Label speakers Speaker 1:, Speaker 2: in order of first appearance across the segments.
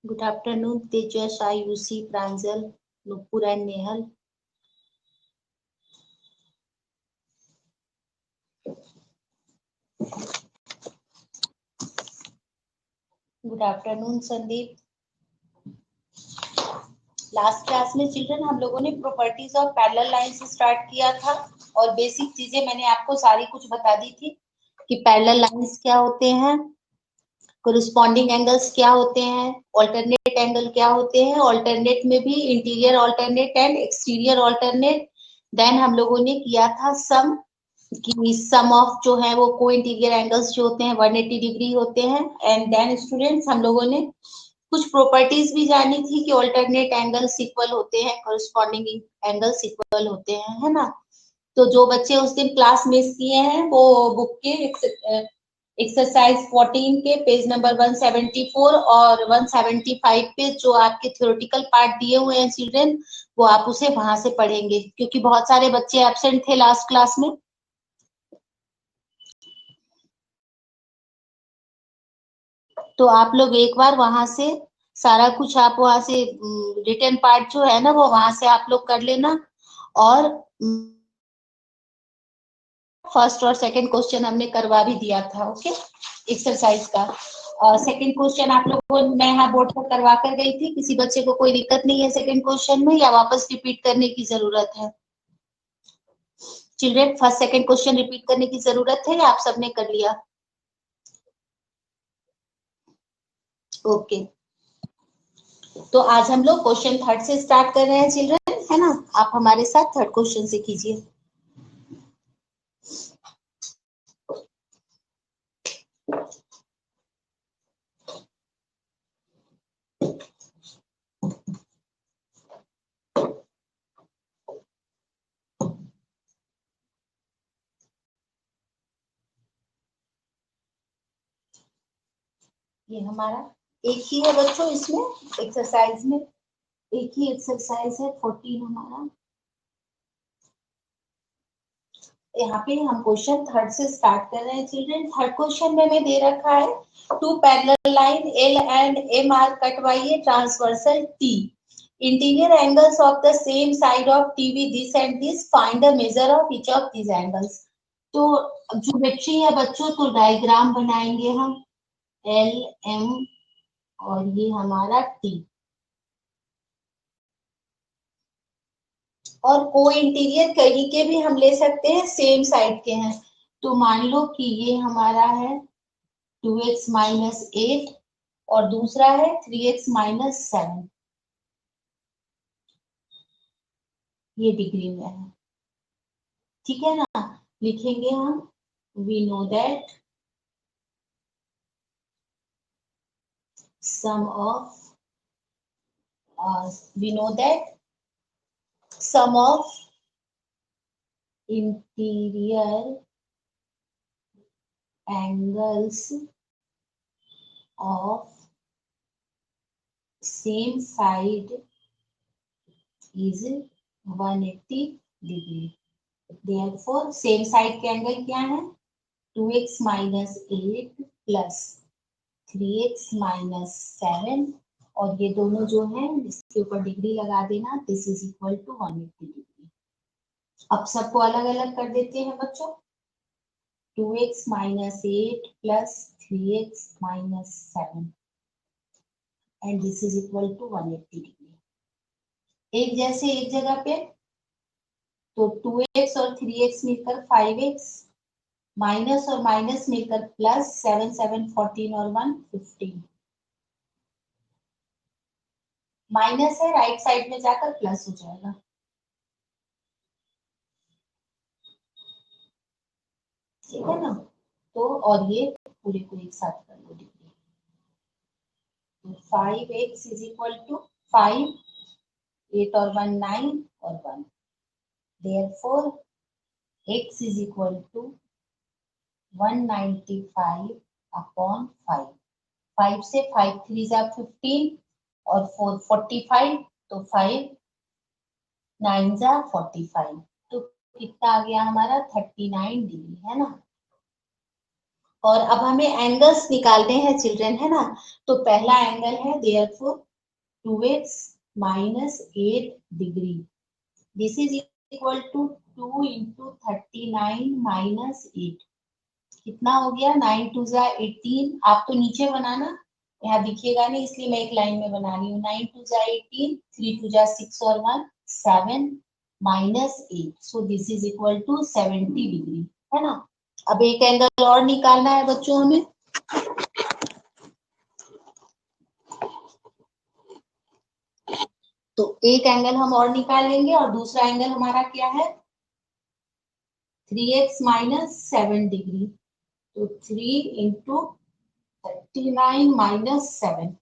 Speaker 1: Good afternoon, Tejas, Ayushi, Pranjal, Nupur and Nehal. Good afternoon, Sandeep. Last class में children हम लोगों ने properties of parallel line से start किया था और बेसिक चीजें मैंने आपको सारी कुछ बता दी थी कि पैरेलल लाइंस क्या होते हैं, कोरिस्पॉन्डिंग एंगल्स क्या होते हैं, ऑल्टरनेट एंगल क्या होते हैं, ऑल्टरनेट में भी interior alternate and exterior alternate. Then हम लोगों ने किया था सम कि सम ऑफ जो है वो को इंटीरियर एंगल्स जो होते हैं 180 डिग्री होते हैं। एंड देन स्टूडेंट्स हम लोगों ने कुछ प्रॉपर्टीज भी जानी थी कि ऑल्टरनेट एंगल्स इक्वल होते हैं, कोरिस्पॉन्डिंग एंगल्स इक्वल होते हैं, है ना। तो जो बच्चे उस दिन क्लास मिस किए हैं वो बुक के एक्सरसाइज 14 के पेज नंबर 174 और 175 पे जो आपके थ्योरेटिकल पार्ट दिए हुए हैं चिल्ड्रन, वो आप उसे वहां से पढ़ेंगे क्योंकि बहुत सारे बच्चे एब्सेंट थे लास्ट क्लास में। तो आप लोग एक बार वहां से सारा कुछ आप वहां से रिटर्न पार्ट जो है ना वो वहां से आप लोग कर लेना। और फर्स्ट और सेकंड क्वेश्चन हमने करवा भी दिया था, ओके, एक्सरसाइज का। सेकंड क्वेश्चन आप लोगों को मैं यहाँ बोर्ड पर करवा कर गई थी। किसी बच्चे को कोई दिक्कत नहीं है सेकंड क्वेश्चन में या वापस रिपीट करने की जरूरत है? Children first second question repeat करने की जरूरत है या आप सबने कर लिया? ओके, तो आज हम लोग क्वेश्चन थर्ड से स्टार्ट कर रहे हैं चिल्ड्रन, है ना। आप हमारे साथ थर्ड क्वेश्चन से कीजिए। ये हमारा एक ही है बच्चों, इसमें एक्सरसाइज में एक ही एक्सरसाइज है 14 हमारा। यहाँ पे हम क्वेश्चन थर्ड से स्टार्ट कर रहे हैं चिल्ड्रन। थर्ड क्वेश्चन में हमें दे रखा है two parallel line L and M are cut by a transversal T, interior angles of the same side of T with this and this, find the measure of each of this angles. तो geometry है बच्चों, तो diagram बनाएंगे हम L M और ये हमारा T. और को इंटीरियर कहीं के भी हम ले सकते हैं, सेम साइड के हैं। तो मान लो कि ये हमारा है 2x माइनस 8 और दूसरा है 3x माइनस 7, ये डिग्री में है, ठीक है ना। लिखेंगे हम we know that sum of we know that sum of interior angles of same side is 180 degree. Therefore same side के एंगल क्या है? 2x minus 8 plus 3x minus 7, और ये दोनों जो है इसके ऊपर डिग्री लगा देना, this is equal to 180 degree. अब सबको अलग अलग कर देते हैं बच्चों। 2x minus 8 plus 3x minus 7 and this is equal to 180 degree. एक जैसे एक जगह पे, तो 2x और 3x मिलकर 5x, माइनस और माइनस मिलकर प्लस, 7 7 14 और 1 15। माइनस है राइट साइड में जाकर प्लस हो जाएगा। ठीक है ना। तो और ये पूरे को एक साथ कर लो डिग्री। तो 5x इज इक्वल टू 5, 8 और 1 9 और 1, therefore x is equal to 195 upon 5। 5 से 5 3 जा 15 और 4 45, तो 5 9 जा 45, तो कितना आ गया हमारा 39 डिग्री, है ना। और अब हमें एंगल्स निकालने हैं चिल्ड्रन, है ना। तो पहला एंगल है therefore 2x minus 8 degree, this is equal to 2 into 39 minus 8, कितना हो गया 9 टू जा 18। आप तो नीचे बनाना, यहाँ दिखेगा नहीं इसलिए मैं एक लाइन में बना रही हूँ। 9 टू जा 18, 3 टू जा 6 और 1 7 minus 8, so this is equal to 70 degree, है ना। अब एक एंगल और निकालना है बच्चों हमें, तो एक एंगल हम और निकाल लेंगे और दूसरा एंगल हमारा क्या है 3x माइनस 7 डिग्री, तो 3 इंटू 39 माइनस 7,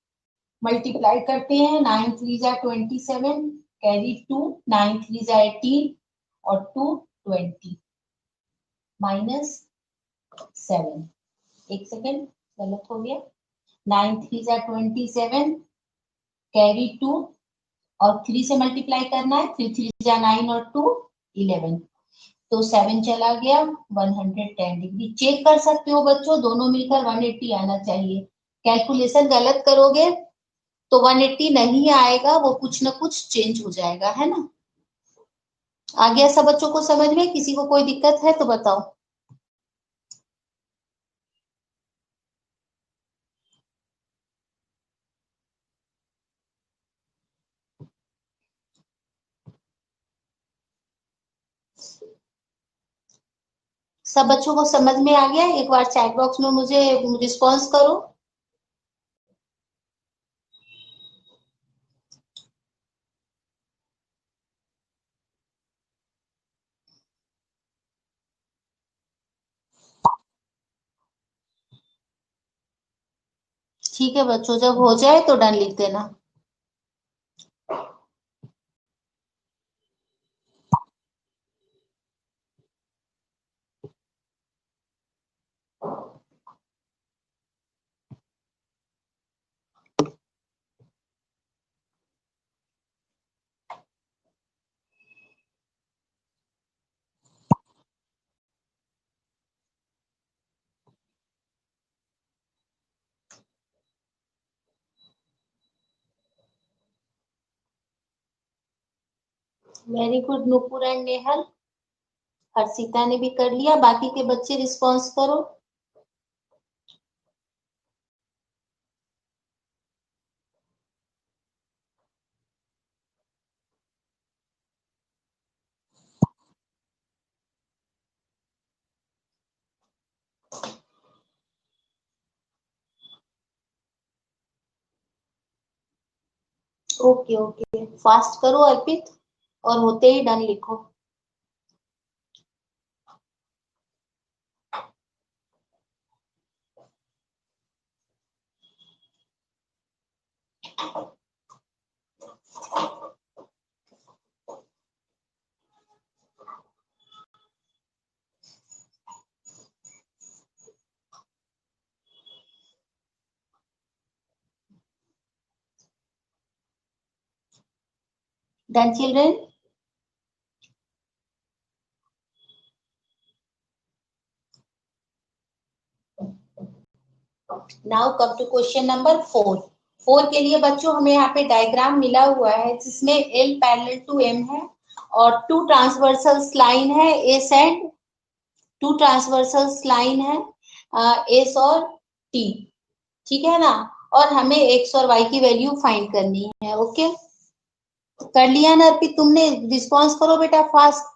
Speaker 1: मल्टीप्लाई करते हैं, 9 3 जा 27, कैरी 2, 9 3 जा 18 और 2 20 माइनस 7, एक सेकेंड गलत हो गया, 9 3 जा 27, कैरी 2 और 3 से मल्टीप्लाई करना है, 3 3 जा 9 और 2 11, तो 7 चला गया 110 डिग्री। चेक कर सकते हो बच्चों, दोनों मिलकर 180 आना चाहिए। कैलकुलेशन गलत करोगे तो 180 नहीं आएगा, वो कुछ ना कुछ चेंज हो जाएगा, है ना। आ गया सब बच्चों को समझ में? किसी को कोई दिक्कत है तो बताओ। सब बच्चों को समझ में आ गया? एक बार चैट बॉक्स में मुझे रिस्पॉन्स करो। ठीक है बच्चों, जब हो जाए तो डन लिख देना। Very good Nupur and Nehal, Harshita ने भी कर लिया, बाकी के बच्चे रिस्पॉन्स करो। ओके ओके, फास्ट करो अर्पित, और होते ही डन लिखो। Done children? Now come to question number 4। 4 के लिए बच्चों हमें यहाँ पे डायग्राम मिला हुआ है जिसमें L पैरेलल टू M है और 2 ट्रांसवर्सल लाइन है एस एंड 2 ट्रांसवर्सल लाइन है एस और टी, ठीक है ना। और हमें एक्स और वाई की वैल्यू फाइंड करनी है। ओके, कर लिया ना अर्पित तुमने? रिस्पॉन्स करो बेटा फास्ट।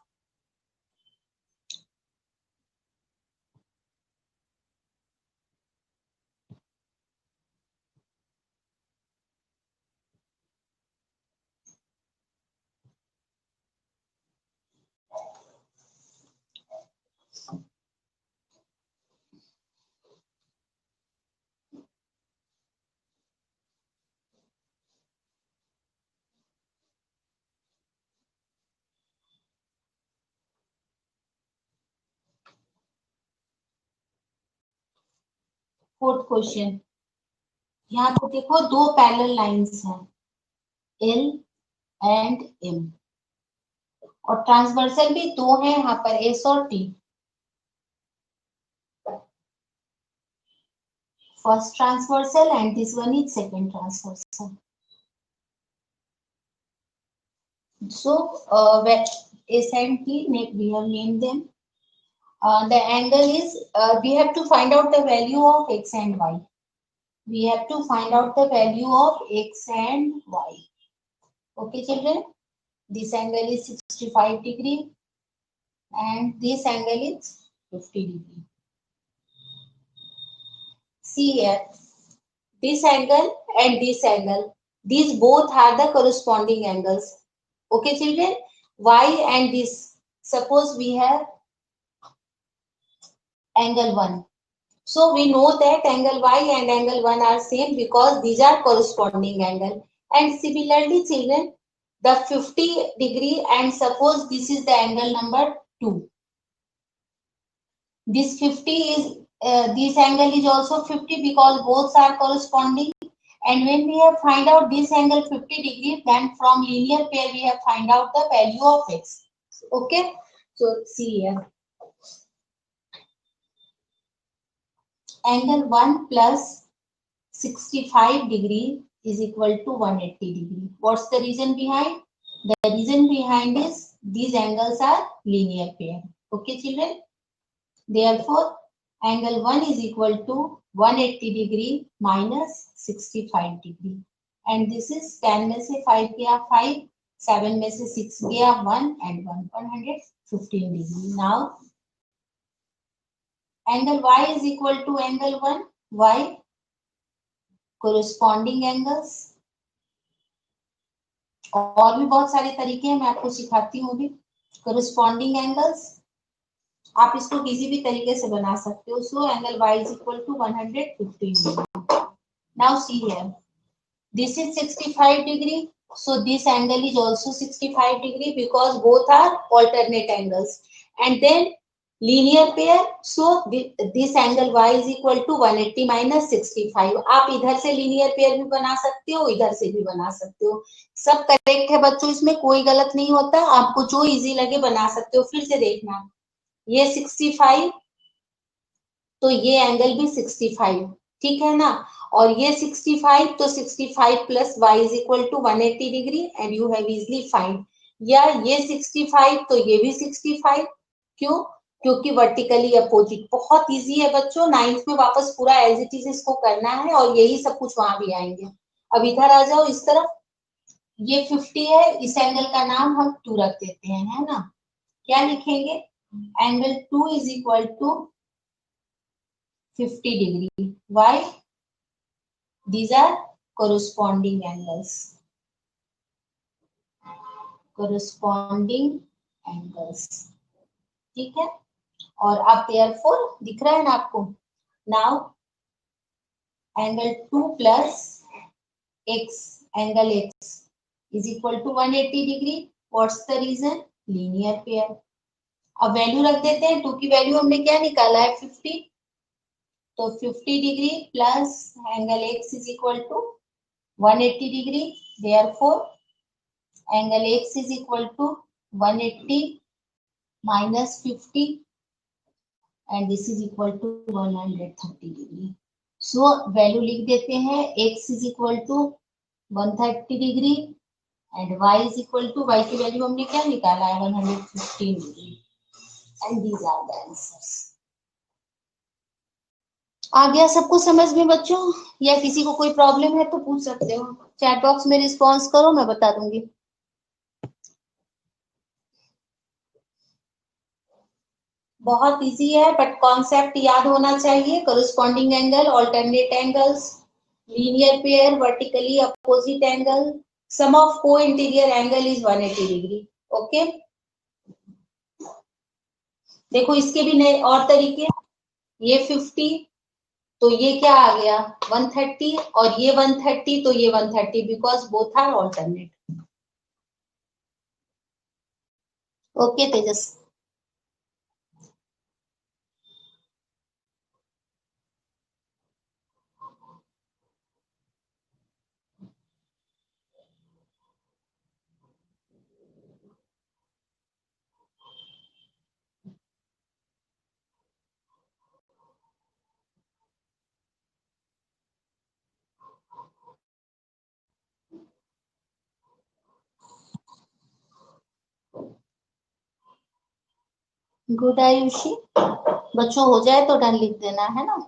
Speaker 1: फोर्थ क्वेश्चन, यहाँ पे देखो दो पैरेलल लाइंस हैं एल एंड एम, और ट्रांसवर्सल भी दो हैं यहाँ पर एस और T. first transversal and this one is second transversal. So S and T, we have named them. The angle is, we have to find out the value of x and y. We have to find out the value of x and y. Okay, children. This angle is 65 degree and this angle is 50 degree. See here, this angle and this angle, these both are the corresponding angles. Okay, children. Y and this, suppose we have angle 1. So we know that angle y and angle 1 are same because these are corresponding angle. And similarly, children, the 50 degree and suppose this is the angle number 2. This 50 is, this angle is also 50 because both are corresponding. And when we have find out this angle 50 degree, then from linear pair we have find out the value of x. Okay, so see here. Angle 1 plus 65 degree is equal to 180 degree. What's the reason behind? The reason behind is these angles are linear pair. Okay, children. Therefore, angle 1 is equal to 180 degree minus 65 degree. And this is 10 में से 5 गया 5, 7 में से 6 गया 1 and 1, 115 degree. Now, angle y is equal to angle 1, y, corresponding angles. और भी बहुत सारे तरीके हैं, मैं आपको सिखाती हूँ भी. Corresponding angles, आप इसको किसी भी तरीके से बना सकते हो. So angle y is equal to 115 degree. Now see here, this is 65 degree. So this angle is also 65 degree because both are alternate angles. And then linear pair, so this angle y is equal to 180 minus 65. आप इधर से linear pair भी बना सकते हो, इधर से भी बना सकते हो. सब करेक्ट है बच्चों, इसमें कोई गलत नहीं होता. आपको जो इजी लगे बना सकते हो. फिर से देखना, ये 65 तो ये एंगल भी 65, ठीक है ना. और ये 65 तो 65 plus y is equal to 180 degree and you have easily find. या ये 65 तो ये भी 65. क्यों? क्योंकि वर्टिकली अपोजिट. बहुत इजी है बच्चों. 9th में वापस पूरा एज इट इज इसको करना है और यही सब कुछ वहां भी आएंगे. अब इधर आ जाओ इस तरफ. ये 50 है, इस एंगल का नाम हम 2 रख देते हैं, है ना. क्या लिखेंगे? Angle 2 is equal to 50 degree. Why? These are corresponding angles. Corresponding angles. ठीक है. और अब therefore दिख रहा है ना आपको. Now angle 2 plus x, angle x is equal to 180 degree. What's the reason? Linear pair. अब वैल्यू रख देते हैं. 2 की वैल्यू हमने क्या निकाला है? 50. तो 50 degree plus angle x is equal to 180 degree. Therefore angle x is equal to 180 minus 50 and this is equal to 130 degree. So value लिख देते हैं. x is equal to 130 degree and y is equal to, y की value हमने क्या निकाला है? 115 degree. And these are the answers. आ गया सबको समझ में बच्चों? या किसी को कोई प्रॉब्लम है तो पूछ सकते हो. चैट बॉक्स में रिस्पॉन्स करो, मैं बता दूंगी. बहुत इजी है बट कॉन्सेप्ट याद होना चाहिए. Corresponding angle, alternate angles, linear pair, vertically opposite angle, sum of को interior angle is 180 degree. Okay, देखो इसके भी नए और तरीके. ये 50 तो ये क्या आ गया? 130 और ये 130 तो ये 130 because both are alternate. Okay Tejas. Good Ayushi, बच्चों हो जाए तो डन लिख देना है ना।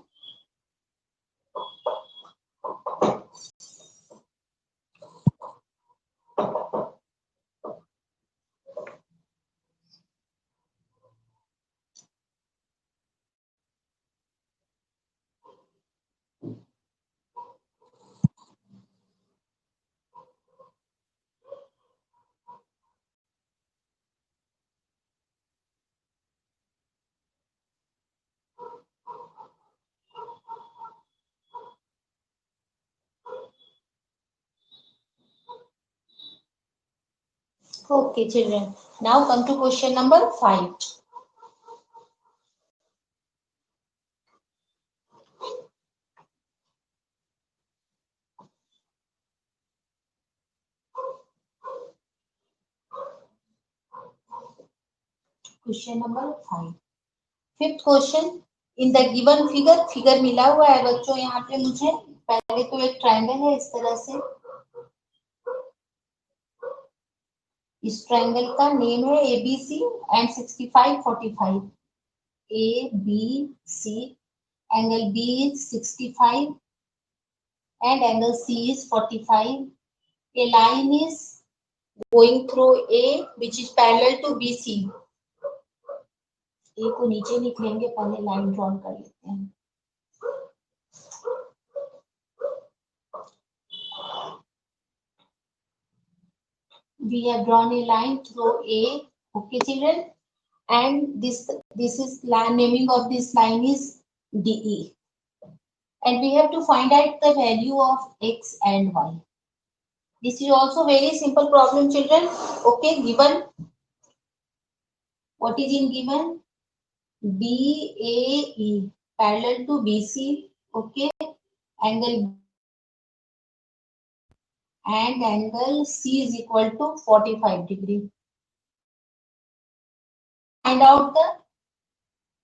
Speaker 1: Okay, children. Now come to question number 5. Question number 5. Fifth question. In the given figure, figure मिला हुआ है बच्चों यहाँ पे मुझे। पहले तो एक ट्रायंगल है इस तरह से, इस ट्रायंगल का नेम है ABC and 65 45। ABC, angle B is 65 and angle C is 45. A line is going through A which is parallel to BC. A को नीचे लिख लेंगे, पहले लाइन ड्रॉ कर लेते हैं। We have drawn a line through A. Okay, children, and this is line, naming of this line is DE, and we have to find out the value of X and Y. This is also very simple problem, children. Okay, given, what is in given? BAE parallel to BC. Okay, angle and angle C is equal to 45 degree. Find out the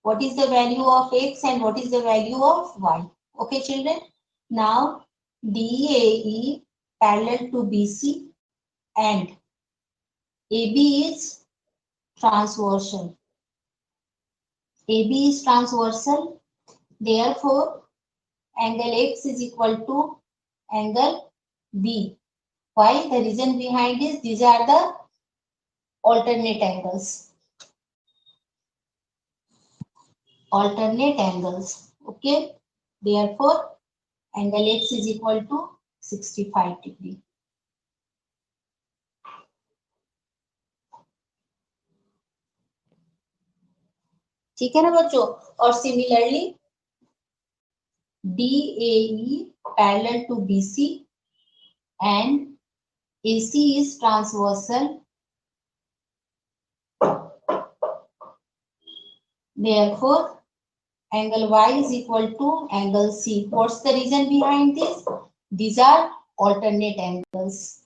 Speaker 1: what is the value of X and what is the value of Y. Okay, children. Now DAE parallel to BC and AB is transversal. AB is transversal. Therefore, angle X is equal to angle B. Why? The reason behind is these are the alternate angles. Alternate angles. Okay. Therefore, angle X is equal to 65 degree. ठीक है ना बच्चों। और similarly DAE parallel to BC and AC is transversal. Therefore, angle Y is equal to angle C. What's the reason behind this? These are alternate angles.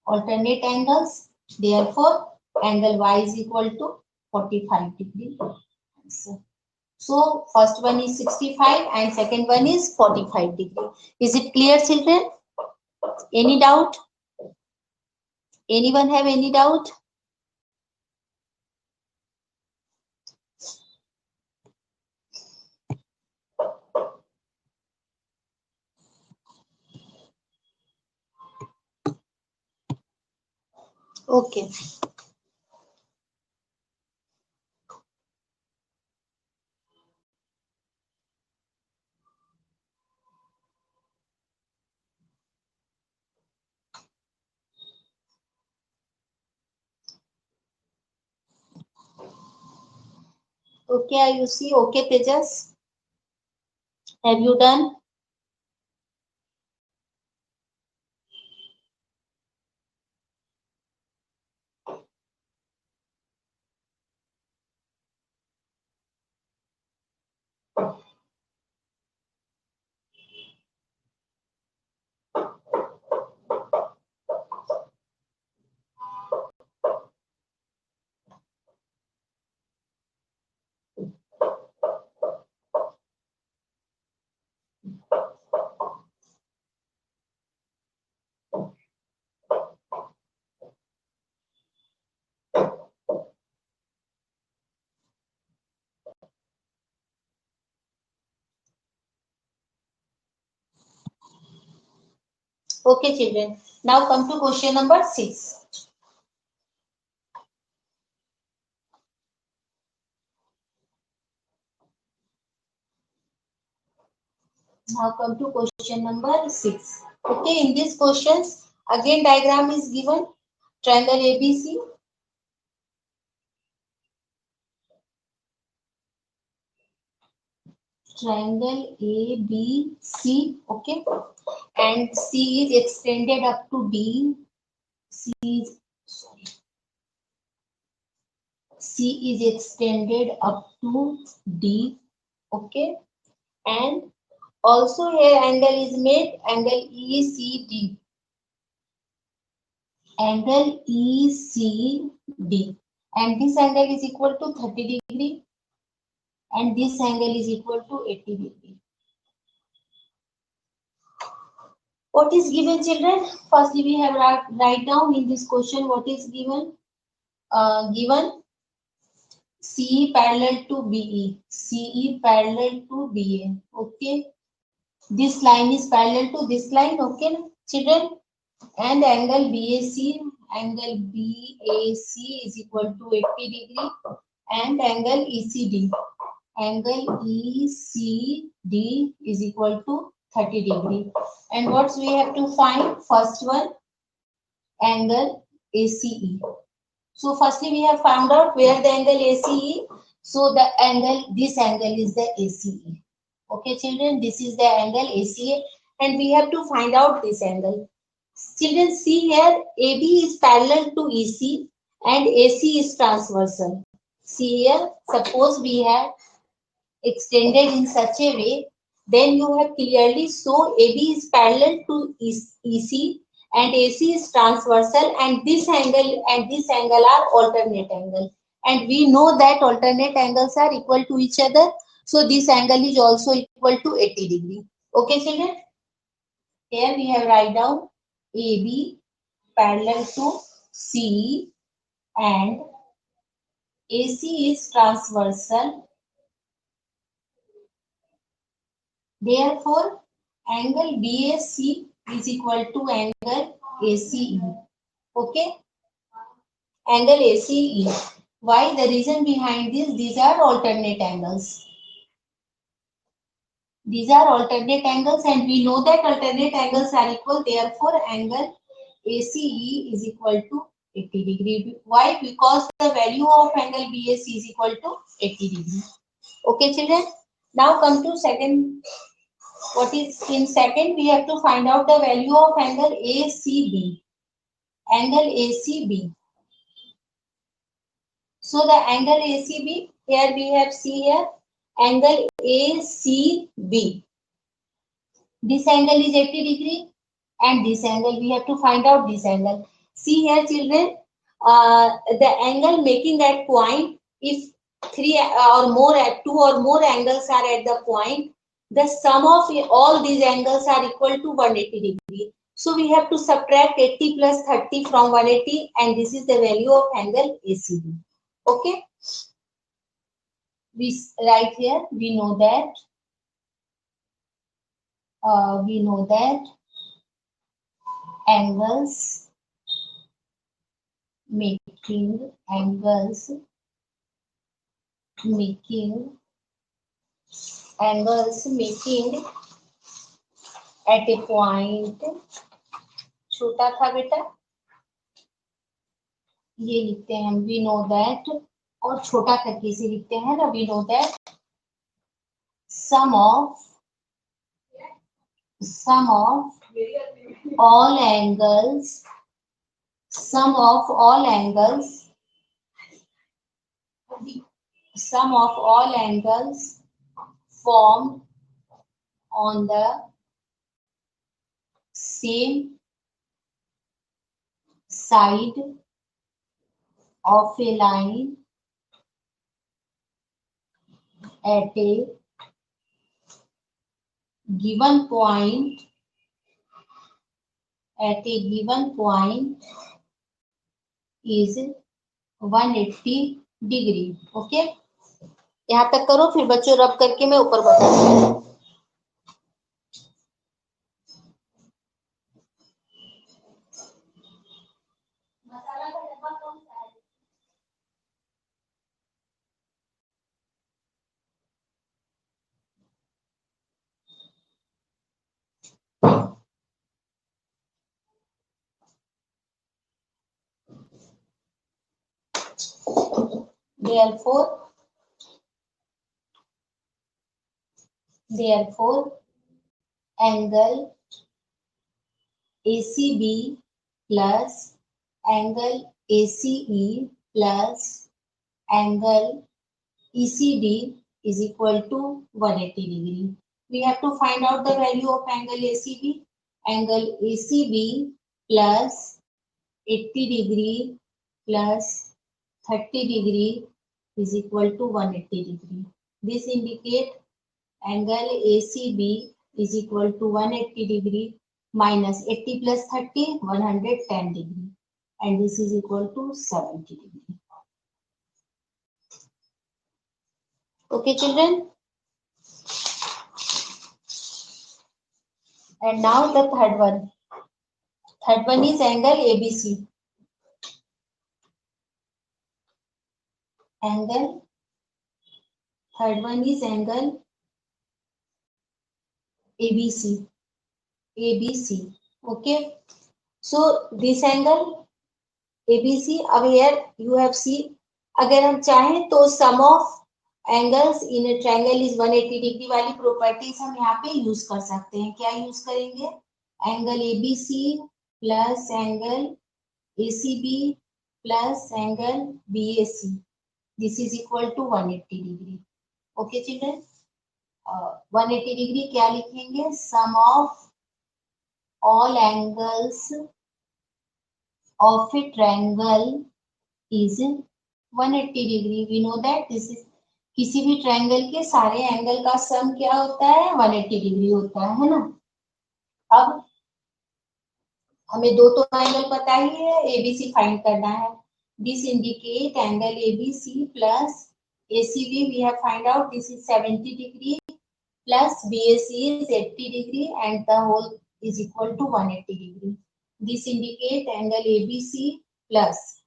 Speaker 1: Alternate angles. Therefore, angle Y is equal to 45 degree. So, first one is 65 and second one is 45 degree. Is it clear, children? Any doubt? Anyone have any doubt? Okay. Okay, are you see? Okay, Tejas? Have you done? Okay, children. Now come to question number 6. Now come to question number 6. Okay, in these questions, again diagram is given. Triangle ABC. Triangle ABC, okay, and C is extended up to D. C is extended up to D, okay, and also here angle is made, angle ECD. Angle ECD, and this angle is equal to 30 degree, and this angle is equal to 80 degree. What is given, children? Firstly, we have write down in this question what is given. Given CE parallel to BE, CE parallel to BA. Okay, this line is parallel to this line. Okay, children, and angle BAC, angle BAC is equal to 80 degree, and angle ECD, angle ECD is equal to 30 degree. And what we have to find? First one, angle ACE. So firstly we have found out where the angle ACE. So the angle, this angle is the ACE. Okay, children, this is the angle ACE, and we have to find out this angle. Children, see here, AB is parallel to EC and AC is transversal. See here, suppose we have extended in such a way, then you have clearly show AB is parallel to EC and AC is transversal, and this angle are alternate angle. And we know that alternate angles are equal to each other. So this angle is also equal to 80 degree. Okay, children? Here we have write down AB parallel to CE and AC is transversal. Therefore, angle BAC is equal to angle ACE. Okay? Angle ACE. Why? The reason behind this, these are alternate angles. These are alternate angles, and we know that alternate angles are equal. Therefore, angle ACE is equal to 80 degree. Why? Because the value of angle BAC is equal to 80 degree. Okay, children? Now come to second. What is in second? We have to find out the value of angle ACB. Angle ACB. So the angle ACB, here we have see here angle ACB. This angle is 80 degree, and this angle we have to find out this angle. See here, children, the angle making that point, if two or more angles are at the point, the sum of all these angles are equal to 180 degree. So we have to subtract 80 plus 30 from 180, and this is the value of angle ACB. Okay. We write here, we know that angles making at a point, छोटा था बेटा, ये लिखते हैं हम, we know that, और छोटा करके इसे लिखते हैं ना, we know that sum of all angles formed on the same side of a line at a given point is 180 degree. Okay, यहाँ तक करो, फिर बच्चों रब करके मैं ऊपर बताऊंगी. therefore angle ACB plus angle ACE plus angle ECD is equal to 180 degree. We have to find out the value of angle ACB. Angle ACB plus 80 degree plus 30 degree is equal to 180 degree. This indicates angle ACB is equal to 180 degree minus 80 plus 30, 110 degree. And this is equal to 70 degree. Okay, children? And now the third one. Third one is angle ABC. Third one is angle ABC. ABC. Okay. So this angle ABC, अब here you have seen, अगर हम चाहें तो sum of angles in a triangle is 180 degree वाली properties हम यहाँ पे use कर सकते हैं. क्या यूज करेंगे? Angle ABC plus angle ACB plus angle BAC. This is equal to 180 degree. Okay, children? 180 degree क्या लिखेंगे? Sum of all angles of a triangle is 180 degree. We know that this is किसी भी triangle के सारे angle का सम क्या होता है? 180 डिग्री होता है ना. अब हमें दो तो एंगल पता ही है, एबीसी फाइंड करना है. This indicate angle ABC plus ACB we have find out this is 70 degree plus BAC is 80 degree and the whole is equal to 180 degree. This indicate angle ABC plus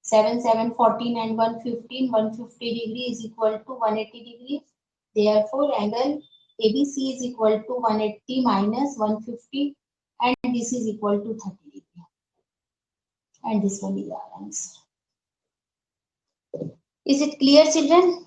Speaker 1: 7, 7, 14 and 115, 150 degree is equal to 180 degree. Therefore, angle ABC is equal to 180 minus 150 and this is equal to 30 degree. And this will be our answer. Is it clear, children?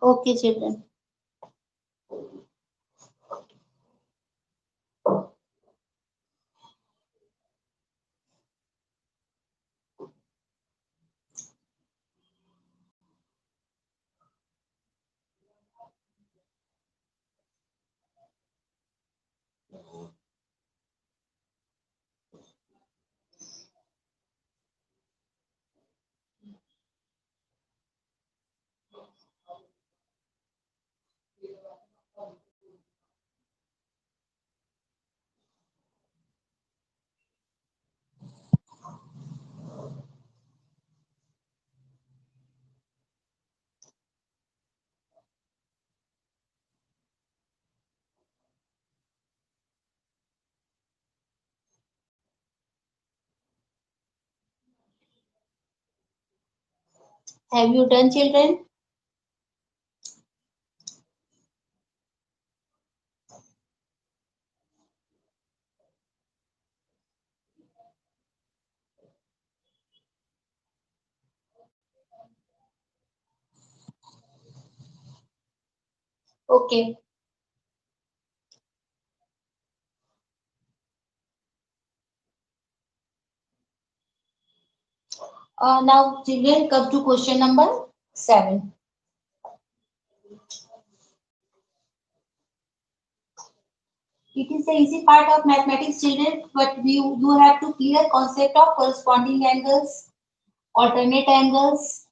Speaker 1: Okay, children. Have you done, children? Okay. Now, children, come to question number 7. It is the easy part of mathematics, children, but you have to clear concept of corresponding angles, alternate angles,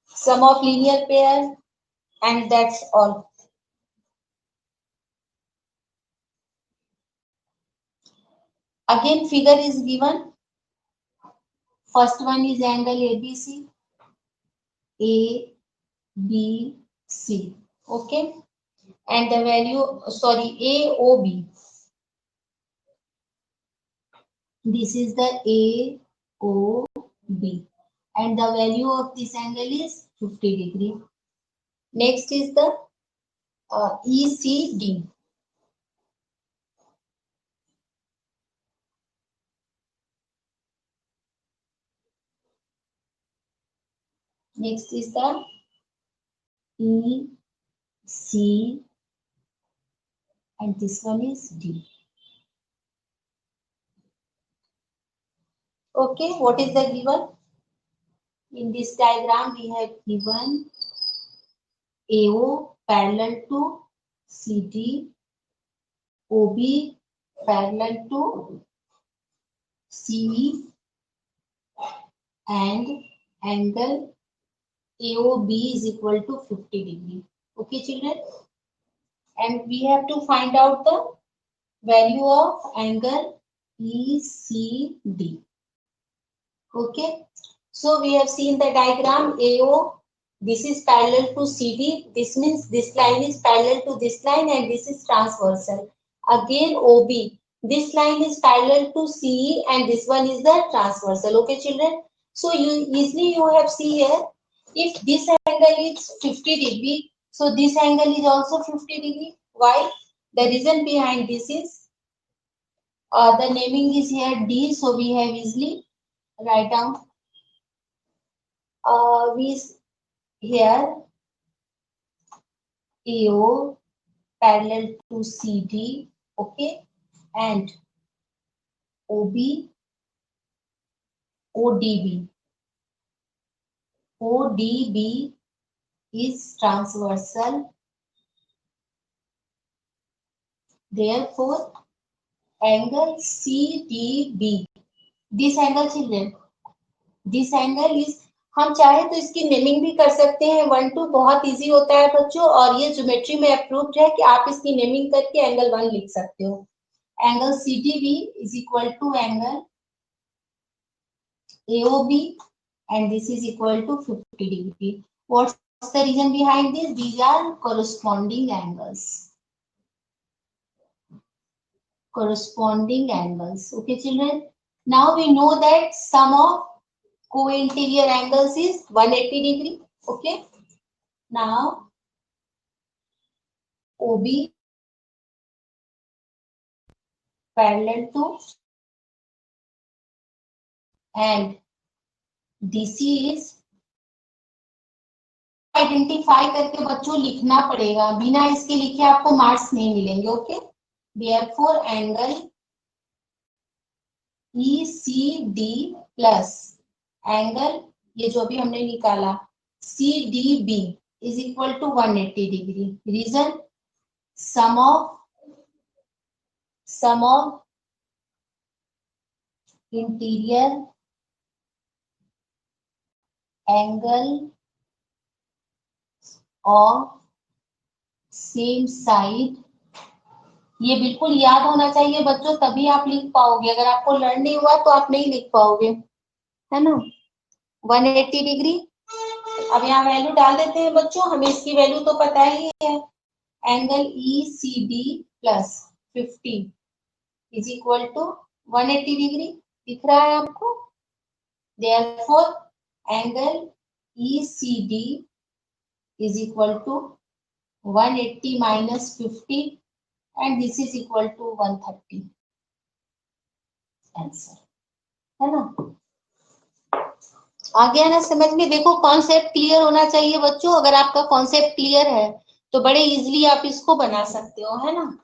Speaker 1: sum of linear pair, and that's all. Again, figure is given. First one is angle ABC. ABC. Okay. And the value, sorry, AOB. This is the OB. And the value of this angle is 50 degree. Next is the ECD. Next is the EC, and this one is D. Okay, what is the given? In this diagram, we have given AO parallel to CD, OB parallel to CE, and angle AOB is equal to 50 degree. Okay, children? And we have to find out the value of angle ECD. Okay, so we have seen the diagram AO. This is parallel to CD. This means this line is parallel to this line, and this is transversal. Again OB. This line is parallel to CE, and this one is the transversal. Okay, children. So you have seen here. If this angle is 50 degree, so this angle is also 50 degree. Why? The reason behind this is the naming is here D, so we have easily write down. We here AO parallel to CD, okay, and OB, ODB. ODB is transversal. Therefore, angle CDB. This angle, children, this angle is, हम चाहे तो इसकी naming भी कर सकते हैं 1 2, बहुत easy होता है बच्चों, और ये ज्योमेट्री में अप्रूव्ड है कि आप इसकी नेमिंग करके एंगल 1 लिख सकते हो. Angle CDB is equal to angle AOB, and this is equal to 50 degree. What's the reason behind this? These are corresponding angles. Corresponding angles. Okay, children. Now we know that sum of co-interior angles is 180 degree. Okay. Now OB parallel to and DC is identify करके बच्चों लिखना पड़ेगा, बिना इसके लिखे आपको marks नहीं मिलेंगे. Okay. Therefore angle ECD plus angle ये जो भी हमने निकाला CDB is equal to 180 degree. Reason, sum of interior angle of same side. ये बिल्कुल याद होना चाहिए बच्चों, तभी आप लिख पाओगे. अगर आपको लर्न नहीं हुआ तो आप नहीं लिख पाओगे, है ना. 180 डिग्री. अब यहाँ वैल्यू डाल देते हैं बच्चों, हमें इसकी वैल्यू तो पता ही है. एंगल ECD प्लस 50 इज इक्वल टू 180 डिग्री. दिख रहा है आपको? Therefore angle ECD is equal to 180 minus 50, and this is equal to 130. Answer है ना. आ गया ना समझ में? देखो कॉन्सेप्ट क्लियर होना चाहिए बच्चों. अगर आपका कॉन्सेप्ट क्लियर है तो बड़े इजीली आप इसको बना सकते हो, है ना.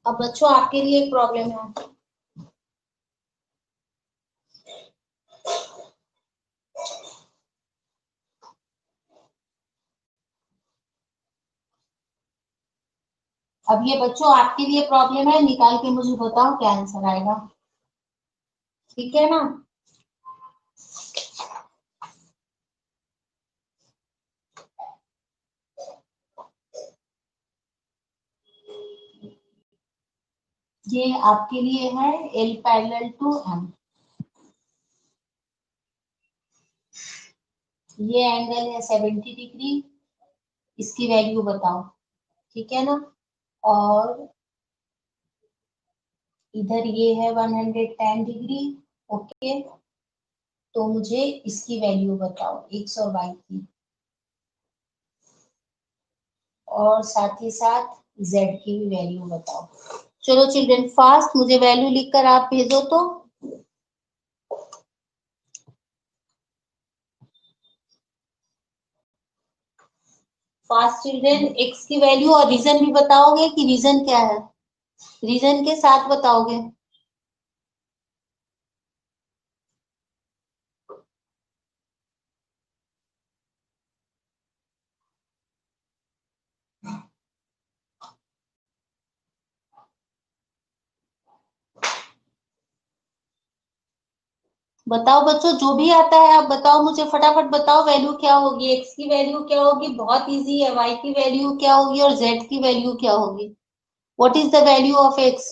Speaker 1: अब बच्चों आपके लिए एक प्रॉब्लम है। अब ये बच्चों आपके लिए प्रॉब्लम है, निकाल के मुझे बताओ क्या आंसर आएगा। ठीक है ना। ये आपके लिए है L पैरेलल टू M। ये एंगल है 70 डिग्री, इसकी वैल्यू बताओ। ठीक है ना। और इधर ये है 110 डिग्री। ओके, तो मुझे इसकी वैल्यू बताओ x और y की, और साथ ही साथ z की भी वैल्यू बताओ। चलो चिल्ड्रन फास्ट मुझे वैल्यू लिखकर आप भेजो तो। फास्ट चिल्ड्रन, x की वैल्यू और रीजन भी बताओगे कि रीजन क्या है, रीजन के साथ बताओगे। बताओ बच्चों, जो भी आता है आप बताओ मुझे, फटाफट बताओ वैल्यू क्या होगी, x की वैल्यू क्या होगी, बहुत इजी है, y की वैल्यू क्या होगी और z की वैल्यू क्या होगी। What is the value of x।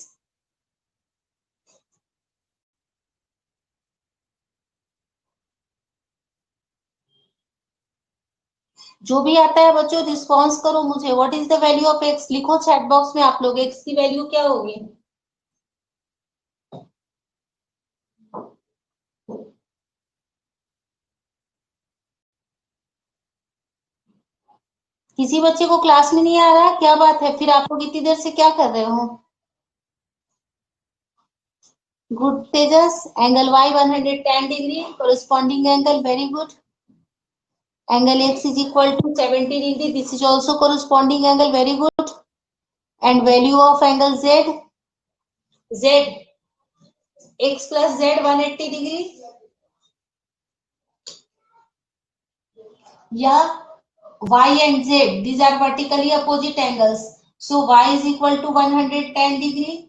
Speaker 1: जो भी आता है बच्चों रिस्पॉन्स करो मुझे, what is the value of x लिखो चैट बॉक्स में आप लोग, x की वैल्यू क्या होगी। किसी बच्चे को क्लास में नहीं आ रहा है, क्या बात है, फिर आप लोग इतनी देर से क्या कर रहे हो। Good Tejas, angle y 110 degree, corresponding angle, very good. Angle x is equal to 70 degree, this is also corresponding angle, very good। and value of angle z, z x plus z 180 degree, या y and z, these are vertically opposite angles, so y is equal to 110 degree,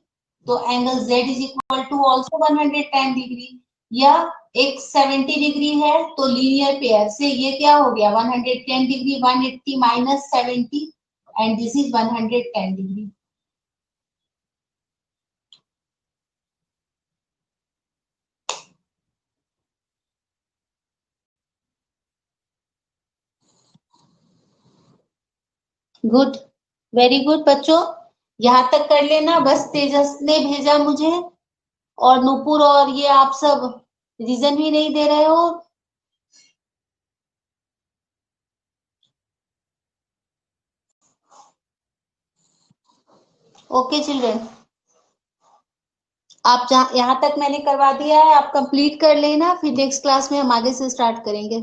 Speaker 1: तो angle z is equal to also 110 degree, या x 70 degree है तो linear pair से ये क्या हो गया 110 degree, 180 minus 70 and this is 110 degree. Good, very good बच्चों, यहाँ तक कर लेना बस। तेजस ने भेजा मुझे, और नुपुर और ये आप सब रीजन भी नहीं दे रहे हो। ओके चिल्ड्रन, आप जहाँ यहाँ तक मैंने करवा दिया है, आप कंप्लीट कर लेना, फिर नेक्स्ट क्लास में हम आगे से स्टार्ट करेंगे।